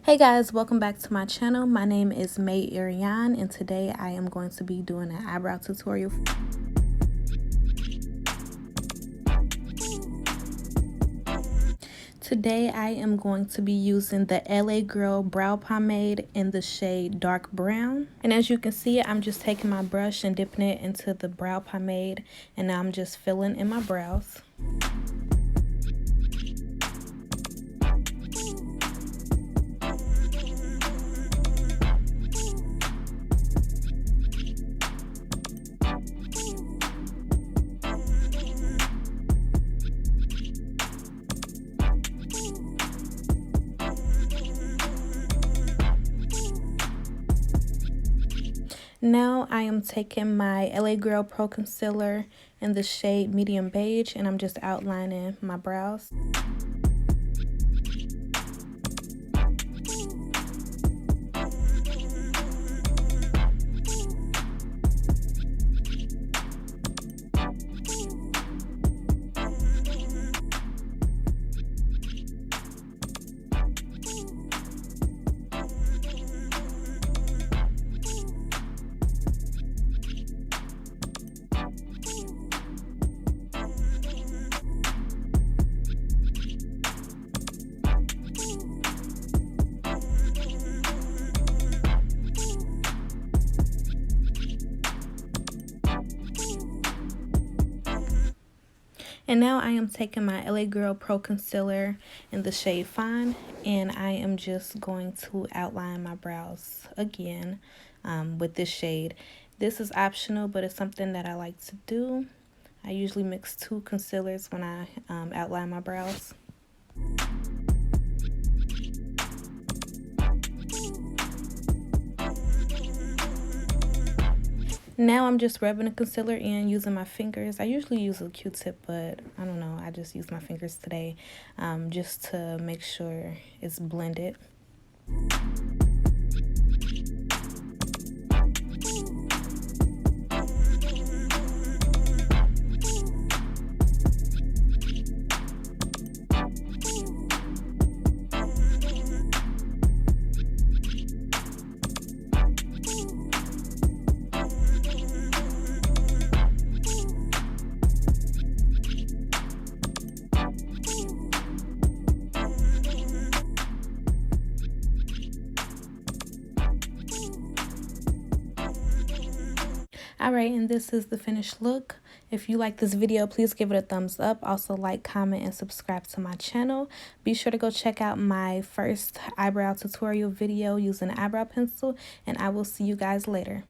Hey guys, welcome back to my channel. My name is Heyyyy, and today I am going to be doing an eyebrow tutorial. Today I am going to be using the LA Girl brow pomade in the shade dark brown. And as you can see, I'm just taking my brush and dipping it into the brow pomade, and now I'm just filling in my brows. Now I am taking my LA Girl Pro Concealer in the shade medium beige, and I'm just outlining my brows. And now I am taking my LA Girl Pro Concealer in the shade Fine, and I am just going to outline my brows again with this shade. This is optional, but it's something that I like to do. I usually mix two concealers when I outline my brows. Now I'm just rubbing the concealer in using my fingers. I usually use a Q-tip, but I don't know, I just use my fingers today just to make sure it's blended. Alright, and this is the finished look. If you like this video, please give it a thumbs up. Also like, comment, and subscribe to my channel. Be sure to go check out my first eyebrow tutorial video using an eyebrow pencil, and I will see you guys later.